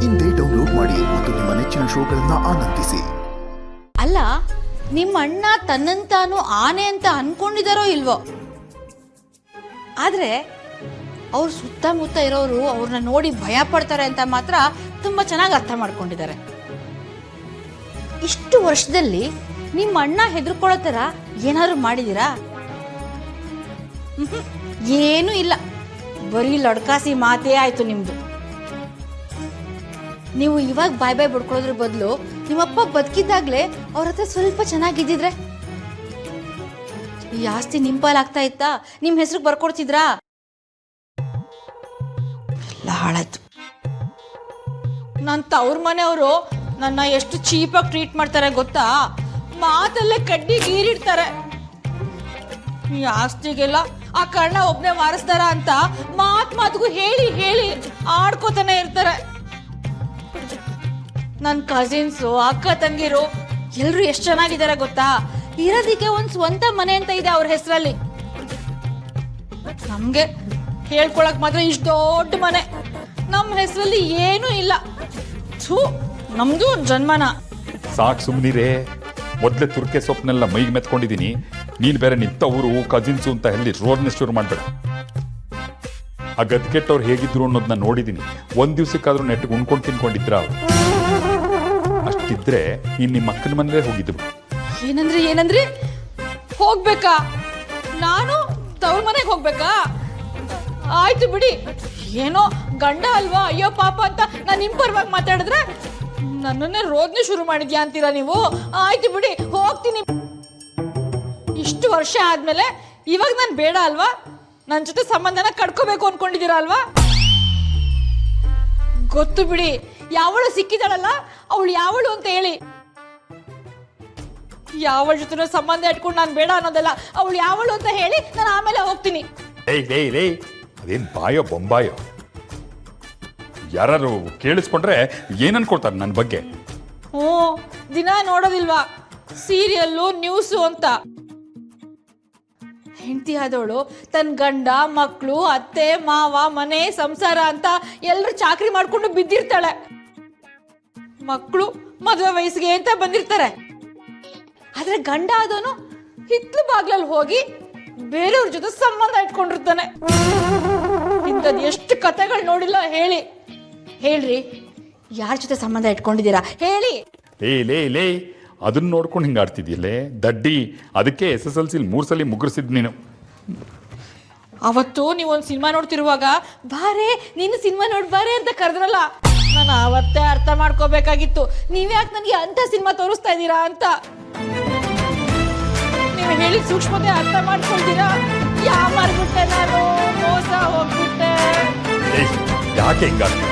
ಇಂದೇ ಡೌನ್ಲೋಡ್ ಮಾಡಿ ಮತ್ತು ನಿಮ್ಮ ನೆಚ್ಚಿನ ಶೋಗಳನ್ನ ಆನಂದಿಸಿ. ಅಲ್ಲ, ನಿಮ್ಮ ಅಣ್ಣ ತನ್ನಂತಾನು ಆನೆ ಅಂತ ಅನ್ಕೊಂಡಿದಾರೋ ಇಲ್ವೋ, ಆದ್ರೆ ಅವ್ರ ಸುತ್ತಮುತ್ತ ಇರೋರು ಅವ್ರನ್ನ ನೋಡಿ ಭಯ ಪಡ್ತಾರೆ ಅಂತ ಮಾತ್ರ ತುಂಬಾ ಚೆನ್ನಾಗಿ ಅರ್ಥ ಮಾಡ್ಕೊಂಡಿದ್ದಾರೆ. ಇಷ್ಟು ವರ್ಷದಲ್ಲಿ ನಿಮ್ಮ ಅಣ್ಣ ಹೆದರ್ಕೊಳ್ಳೋ ಥರ ಏನಾದ್ರು ಮಾಡಿದೀರಾ? ಏನೂ ಇಲ್ಲ, ಬರೀ ಲಡ್ಕಾಸಿ ಮಾತೇ ಆಯ್ತು ನಿಮ್ದು. ನೀವು ಇವಾಗ ಬಾಯ್ ಬಾಯ್ ಬಡ್ಕೊಳ್ಳೋದ್ರ ಬದಲು ನಿಮ್ಮಪ್ಪ ಬದುಕಿದ್ದಾಗ್ಲೇ ಅವ್ರ ಹತ್ರ ಸ್ವಲ್ಪ ಚೆನ್ನಾಗಿದ್ದಿದ್ರೆ ಈ ಆಸ್ತಿ ನಿಮ್ ಪಾಲಾಗ್ತಾ ಇತ್ತಾ? ನಿಮ್ ಹೆಸರು ಬರ್ಕೊಡ್ತಿದ್ರಾ? ಎಲ್ಲ ಹಾಳಾಯ್ತು. ನನ್ನ ತವ್ರ ಮನೆಯವರು ನನ್ನ ಎಷ್ಟು ಚೀಪಾಗಿ ಟ್ರೀಟ್ ಮಾಡ್ತಾರೆ ಗೊತ್ತಾ? ಮಾತಲ್ಲೇ ಕಡ್ಡಿ ಗೀರಿಡ್ತಾರೆ. ಈ ಆಸ್ತಿಗೆಲ್ಲ ಆ ಕರ್ಣ ಒಬ್ನೇ ವಾರಿಸ್ತಾರ ಅಂತ ಮಾತಿಗೂ ಹೇಳಿ ಹೇಳಿ ಆಡ್ಕೋತಾನೆ ಇರ್ತಾರೆ. ನನ್ನ ಕಸಿನ್ಸು, ಅಕ್ಕ ತಂಗಿರು ಎಲ್ರು ಎಷ್ಟು ಚೆನ್ನಾಗಿದ್ದಾರೆ ಗೊತ್ತಾ? ಇರೋದಿಕ್ಕೆ ಒಂದ್ ಸ್ವಂತ ಮನೆ ಅಂತ ಇದೆ ಅವ್ರ ಹೆಸರಲ್ಲಿ. ನಮ್ಗೆ ಹೇಳ್ಕೊಳಕ್ ಮಾತ್ರ ಇಷ್ಟು ದೊಡ್ಡ ಮನೆ, ನಮ್ಮ ಹೆಸರಲ್ಲಿ ಏನೂ ಇಲ್ಲ. ನಮ್ದು ಜನ್ಮನ. ಸಾಕು ಸುಮ್ನಿರೇ. ಮೊದ್ಲೇ ತುರ್ಕೆ ಸೊಪ್ಪನೆಲ್ಲ ಮೈಗೆ ಮೆತ್ಕೊಂಡಿದ್ದೀನಿ. ನೀನ್ ಬೇರೆ ನಿಂತ ಊರು ಕಜಿನ್ಸು ಅಂತ ಹೇಳಿ ರೋಡ್ನೆ ಶುರು ಮಾಡ್ಬೇಡ. ಆ ಗದ್ಗೆಟ್ಟವ್ರು ಹೇಗಿದ್ರು ಅನ್ನೋದನ್ನ ನೋಡಿದೀನಿ. ಒಂದ್ ದಿವ್ಸಕ್ಕಾದ್ರೂ ನೆಟ್ಟಿಗೆ ಉಣ್ಕೊಂಡು ತಿನ್ಕೊಂಡಿದ್ರ ಅವ್ರು. ಅಷ್ಟಿದ್ರೆ ಇನ್ ನಿಮ್ಮ ಅಕ್ಕನ ಮನೇಲೇ ಹೋಗಿದ್ರು. ಏನಂದ್ರಿ ಹೋಗ್ಬೇಕಾ? ನಾನು ತವ್ರ ಮನೆಗೆ ಹೋಗ್ಬೇಕಾ? ಆಯ್ತು ಬಿಡಿ, ಏನೋ ಗಂಡ ಅಲ್ವಾ, ಅಯ್ಯೋ ಪಾಪ ಅಂತ ನಾನು ನಿಮ್ ಪರವಾಗಿ ಮಾತಾಡಿದ್ರೆ ನನ್ನನ್ನೇ ರೋದ್ನೆ ಶುರು ಮಾಡಿದ್ಯಾ ಅಂತೀರಾ ನೀವು? ಆಯ್ತು ಬಿಡಿ, ಹೋಗ್ತೀನಿ. ಇಷ್ಟು ವರ್ಷ ಆದ್ಮೇಲೆ ಇವಾಗ ನಾನು ಬೇಡ ಅಲ್ವಾ? ನನ್ನ ಜೊತೆ ಸಂಬಂಧನ ಕಡ್ಕೋಬೇಕು ಅನ್ಕೊಂಡಿದ್ದೀರಾ ಅಲ್ವಾ? ಗೊತ್ತು ಬಿಡಿ, ಯಾವಳು ಸಿಕ್ಕಿದಾಳಲ್ಲ ಅವಳು ಯಾವಳು ಅಂತ ಹೇಳಿ. ಯಾವಳ ಜೊತೆ ಸಂಬಂಧ ಇಟ್ಕೊಂಡು ನಾನು ಬೇಡ ಅನ್ನೋದಲ್ಲ, ಅವಳು ಯಾವಳು ಅಂತ ಹೇಳಿ ನಾನು ಆಮೇಲೆ ಹೋಗ್ತೀನಿ. ಅದೇನ್ ಬಾಯೋ ಬೊಂಬಾಯೋ? ಯಾರು ಕೇಳಿಸ್ಕೊಂಡ್ರೆ ಏನ್ ಅನ್ಕೊಳ್ತಾರೆ ನನ್ನ ಬಗ್ಗೆ? ದಿನ ನೋಡೋದಿಲ್ವಾ ಸೀರಿಯಲ್ಲು ನ್ಯೂಸು ಅಂತ? ಹೆಂಡತಿ ಆದವಳು ತನ್ನ ಗಂಡ, ಮಕ್ಕಳು, ಅತ್ತೆ ಮಾವ, ಮನೆ ಸಂಸಾರ ಅಂತ ಎಲ್ಲರೂ ಚಾಕ್ರಿ ಮಾಡ್ಕೊಂಡು ಬಿದ್ದಿರ್ತಾಳೆ. ಮಕ್ಕಳು ಮದುವೆ ವಯಸ್ಸಿಗೆ ಅಂತ ಬಂದಿರ್ತಾರೆ. ಆದ್ರೆ ಗಂಡ ಆದವನು ಹಿತ್ಲು ಬಾಗ್ಲಲ್ಲಿ ಹೋಗಿ ಬೇರೆಯವ್ರ ಜೊತೆ ಸಂಬಂಧ ಇಟ್ಕೊಂಡಿರ್ತಾನೆ. ಇಂಥದ್ದು ಎಷ್ಟು ಕಥೆಗಳು ನೋಡಿಲ್ಲ ಹೇಳ್ರಿ, ಯಾರ ಜೊತೆ ಸಂಬಂಧ ಇಟ್ಕೊಂಡಿದ್ದೀರಾ ಹೇಳಿ? ಲೇ ಅದನ್ನ ನೋಡ್ಕೊಂಡು ಹಿಂಗೆ ಆಡ್ತಿದ್ಯಲ್ಲೇ ದಡ್ಡಿ. ಅದಕ್ಕೆ SSLC 3 ಸಲ ಮುಗ್ರಿಸಿದ್ ನೀನು. ಅವತ್ತು ನೀವೊಂದು ಸಿನಿಮಾ ನೋಡ್ತಿರುವಾಗ ಬಾರೇ ನೀನು ಸಿನಿಮಾ ನೋಡ್ಬಾರೆ ಅಂತ ಕರೆದ್ರಲ್ಲ, ನಾನು ಅವತ್ತೇ ಅರ್ಥ ಮಾಡ್ಕೋಬೇಕಾಗಿತ್ತು ನೀವ್ಯಾಕೆ ನನಗೆ ಅಂತ ಸಿನಿಮಾ ತೋರಿಸ್ತಾ ಇದ್ದೀರಾ ಅಂತ. ನೀವು ಹೇಳಿದ ಸೂಕ್ಷ್ಮತೆ ಅರ್ಥ ಮಾಡ್ಕೊಳ್ತೀರಾ? ಯಾಮಾರ್ಬಿಟ್ಟೆ, ನಾನು ಮೋಸ ಹೋಗ್ಬಿಟ್ಟೆ. ಯಾಕೆ ಹಿಂಗಾಗ್ತದೆ?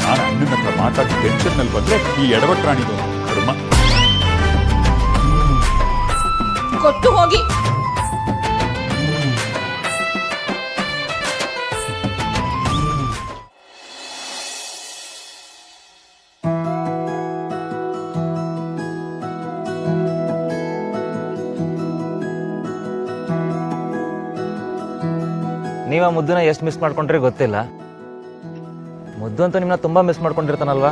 ನಾನು ಅಣ್ಣನ ಹತ್ರ ಮಾತಾಡಿ ಟೆನ್ಷನ್ನಲ್ಲಿ ಬಂದ್ರೆ ಈ ಎಡವಟ್ರಾಣಿದು ಕರ್ಮ. ಗೊತ್ತು ಹೋಗಿ. ನೀವು ಆ ಮುದ್ದನ್ನ ಎಷ್ಟು ಮಿಸ್ ಮಾಡ್ಕೊಂಡ್ರೆ ಗೊತ್ತಿಲ್ಲ. ಮುದ್ದು ಅಂತ ನಿಮ್ಮನ್ನ ತುಂಬಾ ಮಿಸ್ ಮಾಡ್ಕೊಂಡಿರ್ತಾನಲ್ವಾ?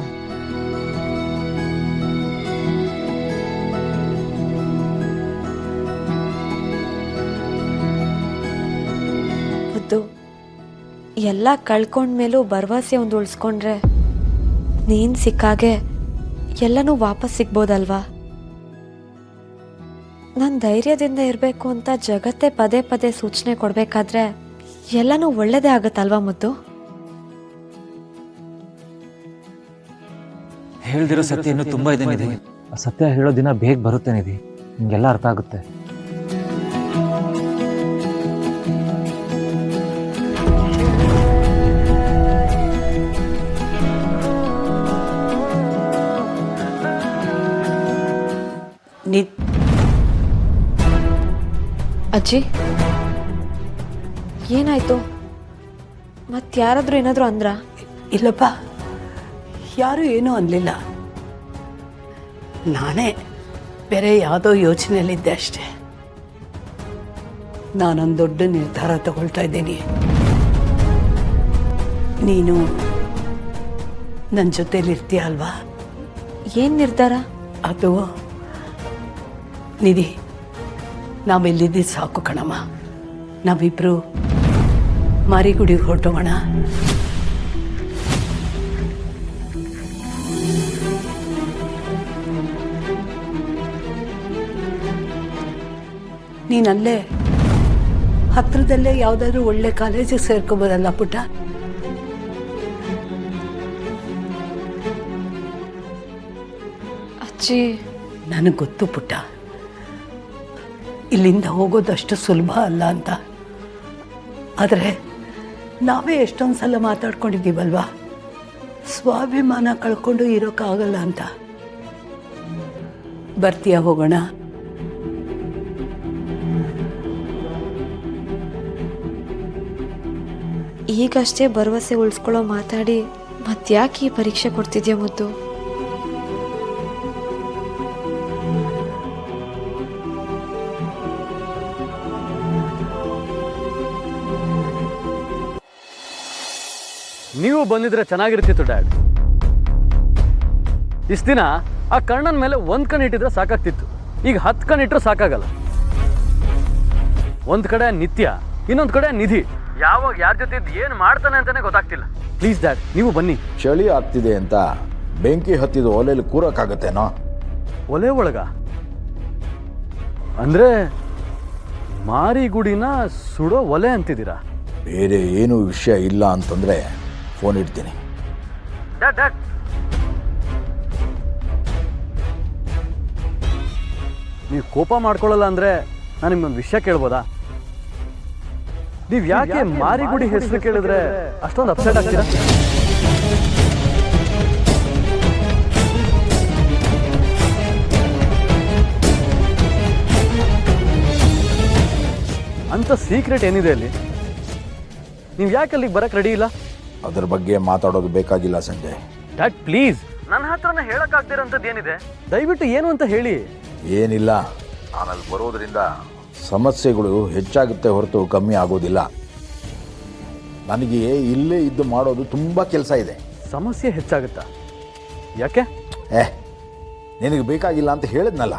ಮುದ್ದು, ಎಲ್ಲ ಕಳ್ಕೊಂಡ್ಮೇಲೂ ಭರವಸೆ ಒಂದು ಉಳಿಸ್ಕೊಂಡ್ರೆ ನೀನ್ ಸಿಕ್ಕಾಗೆ ಎಲ್ಲನೂ ವಾಪಸ್ ಸಿಗ್ಬೋದಲ್ವಾ? ನಾನು ಧೈರ್ಯದಿಂದ ಇರಬೇಕು ಅಂತ ಜಗತ್ತೇ ಪದೇ ಪದೇ ಸೂಚನೆ ಕೊಡಬೇಕಾದ್ರೆ ಎಲ್ಲನೂ ಒಳ್ಳೇದೇ ಆಗುತ್ತಲ್ವಾ ಮುದ್ದು? ಹೇಳ್ದಿರೋ ಸತ್ಯ ಇನ್ನೂ ತುಂಬಾ ಇದೆ ನಿಧಿ. ಆ ಸತ್ಯ ಹೇಳೋ ದಿನ ಬೇಗ ಬರುತ್ತೆ ನಿಧಿ, ನಿಮ್ಗೆಲ್ಲ ಅರ್ಥ ಆಗುತ್ತೆ. ಅಜ್ಜಿ, ಏನಾಯ್ತು? ಮತ್ತಾರಾದ್ರೂ ಏನಾದರೂ ಅಂದ್ರ? ಇಲ್ಲಪ್ಪ, ಯಾರೂ ಏನೂ ಅನ್ನಲಿಲ್ಲ. ನಾನೇ ಬೇರೆ ಯಾವುದೋ ಯೋಚನೆಯಲ್ಲಿದ್ದೆ ಅಷ್ಟೆ. ನಾನೊಂದು ದೊಡ್ಡ ನಿರ್ಧಾರ ತಗೊಳ್ತಾ ಇದ್ದೀನಿ. ನೀನು ನನ್ನ ಜೊತೇಲಿ ಇರ್ತೀಯ ಅಲ್ವಾ? ಏನು ನಿರ್ಧಾರ? ಅದು ನಿಧಿ, ನಾವಿಲ್ಲಿದ್ದು ಸಾಕು ಕಣಮ್ಮ. ನಾವಿಬ್ರು ಮಾರಿಗುಡಿಗೆ ಹೊರಟೋಗೋಣ. ನೀನಲ್ಲೇ ಹತ್ರದಲ್ಲೇ ಯಾವುದಾದ್ರೂ ಒಳ್ಳೆ ಕಾಲೇಜಿಗೆ ಸೇರ್ಕೋಬೋದಲ್ಲ ಪುಟ್ಟ? ಅಜ್ಜಿ, ನನಗೆ ಗೊತ್ತು ಪುಟ್ಟ, ಇಲ್ಲಿಂದ ಹೋಗೋದಷ್ಟು ಸುಲಭ ಅಲ್ಲ ಅಂತ. ಆದರೆ ನಾವೇ ಎಷ್ಟೊಂದು ಸಲ ಮಾತಾಡ್ಕೊಂಡಿದ್ದೀವಲ್ವಾ, ಸ್ವಾಭಿಮಾನ ಕಳ್ಕೊಂಡು ಇರೋಕ್ಕಾಗಲ್ಲ ಅಂತ. ಬರ್ತೀಯ, ಹೋಗೋಣ? ಈಗಷ್ಟೇ ಭರವಸೆ ಉಳಿಸ್ಕೊಳ್ಳೋ ಮಾತಾಡಿ ಮತ್ತ್ಯಾಕೆ ಈ ಪರೀಕ್ಷೆ ಕೊಡ್ತಿದ್ಯಾ ಮುದ್ದು? ನೀವು ಬಂದಿದ್ರೆ ಚೆನ್ನಾಗಿರ್ತಿತ್ತು ಡ್ಯಾಡ್. ಇಷ್ಟು ದಿನ ಆ ಕಣ್ಣನ ಮೇಲೆ ಒಂದು ಕಣ್ಣು ಇಟ್ಟಿದ್ರೆ ಸಾಕಾಗ್ತಿತ್ತು, ಈಗ 10 ಕಣ್ಣು ಇಟ್ಟರು ಸಾಕಾಗಲ್ಲ. ಒಂದು ಕಡೆ ನಿತ್ಯ, ಇನ್ನೊಂದು ಕಡೆ ನಿಧಿ. ಯಾವಾಗ ಯಾರ ಜೊತೆ ಏನು ಮಾಡ್ತಾನೆ ಅಂತಾನೆ ಗೊತ್ತಾಗ್ತಿಲ್ಲ. ಪ್ಲೀಸ್ ಡ್ಯಾಡ್, ನೀವು ಬನ್ನಿ. ಚಳಿ ಆಗ್ತಿದೆ ಅಂತ ಬೆಂಕಿ ಹತ್ತಿದ ಒಲೆಯಲ್ಲಿ ಕೂರಕ್ಕಾಗತ್ತೇನೋ? ಒಲೆ ಒಳಗ ಅಂದ್ರೆ ಮಾರಿಗುಡಿನ ಸುಡೋ ಒಲೆ ಅಂತಿದ್ದೀರಾ? ಬೇರೆ ಏನೂ ವಿಷಯ ಇಲ್ಲ ಅಂತಂದ್ರೆ ಫೋನ್ ಇಡ್ತೀನಿ. ಡ್ಯಾಡ್ ಡ್ಯಾಡ್, ನೀವು ಕೋಪ ಮಾಡ್ಕೊಳ್ಳಲ್ಲ ಅಂದ್ರೆ ನಾನು ನಿಮ್ಮೊಂದು ವಿಷಯ ಕೇಳ್ಬೋದಾ? ನೀವು ಯಾಕೆ ಮಾರಿಗುಡಿ ಹೆಸರು ಕೇಳಿದ್ರೆ ಅಷ್ಟೊಂದು ಅಪ್ಸೆಟ್ ಆಗ್ತೀರಾ? ಅಂತ ಸೀಕ್ರೆಟ್ ಏನಿದೆ ಅಲ್ಲಿ? ನೀವು ಯಾಕೆ ಅಲ್ಲಿಗೆ ಬರಕ್ಕೆ ರೆಡಿ ಇಲ್ಲ? ಅದ್ರ ಬಗ್ಗೆ ಮಾತಾಡೋದು ಬೇಕಾಗಿಲ್ಲ ಸಂಜಯ್. ಡ್ಯಾಡ್ ಪ್ಲೀಸ್, ನನ್ನ ಹತ್ರನ ಹೇಳಕ್ಕಾಗ್ದಿರೋಂಥದ್ದು ಏನಿದೆ? ದಯವಿಟ್ಟು ಏನು ಅಂತ ಹೇಳಿ. ಏನಿಲ್ಲ, ನಾನಲ್ಲಿ ಬರೋದ್ರಿಂದ ಸಮಸ್ಯೆಗಳು ಹೆಚ್ಚಾಗುತ್ತೆ ಹೊರತು ಕಮ್ಮಿ ಆಗೋದಿಲ್ಲ. ನನಗೆ ಇಲ್ಲೇ ಇದ್ದು ಮಾಡೋದು ತುಂಬ ಕೆಲಸ ಇದೆ. ಸಮಸ್ಯೆ ಹೆಚ್ಚಾಗುತ್ತಾ? ಯಾಕೆ? ನಿನಗೆ ಬೇಕಾಗಿಲ್ಲ ಅಂತ ಹೇಳಿದ್ನಲ್ಲ.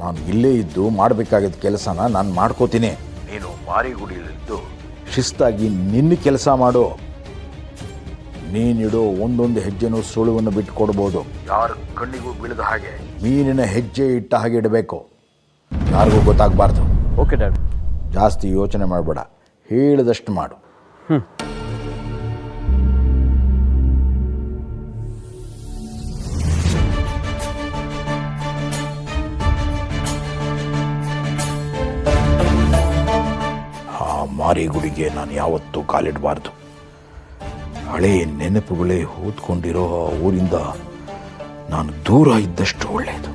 ನಾನು ಇಲ್ಲೇ ಇದ್ದು ಮಾಡಬೇಕಾಗಿದ್ದ ಕೆಲಸನ ನಾನು ಮಾಡ್ಕೋತೀನಿ. ನೀನು ಮಾರಿಗುಡಿಯಲ್ಲಿದ್ದು ಶಿಸ್ತಾಗಿ ನಿನ್ನ ಕೆಲಸ ಮಾಡು. ನೀನಿಡೋ ಒಂದೊಂದು ಹೆಜ್ಜೆನೂ ಸುಳುವನ್ನು ಬಿಟ್ಟು ಕೊಡ್ಬೋದು. ಯಾರ ಕಣ್ಣಿಗೂ ಬೀಳದ ಹಾಗೆ ಮೀನಿನ ಹೆಜ್ಜೆ ಇಟ್ಟ ಹಾಗೆ ಇಡಬೇಕು. ಯಾರಿಗೂ ಗೊತ್ತಾಗಬಾರ್ದು. Okay dad. ಜಾಸ್ತಿ ಯೋಚನೆ ಮಾಡಬೇಡ, ಹೇಳಿದಷ್ಟು ಮಾಡು. ಆ ಮಾರಿಗುಡಿಗೆ ನಾನು ಯಾವತ್ತೂ ಕಾಲಿಡಬಾರ್ದು. ಹಳೆ ನೆನಪುಗಳೇ ಓದ್ಕೊಂಡಿರೋ ಊರಿಂದ ನಾನು ದೂರ ಇದ್ದಷ್ಟು ಒಳ್ಳೆಯದು.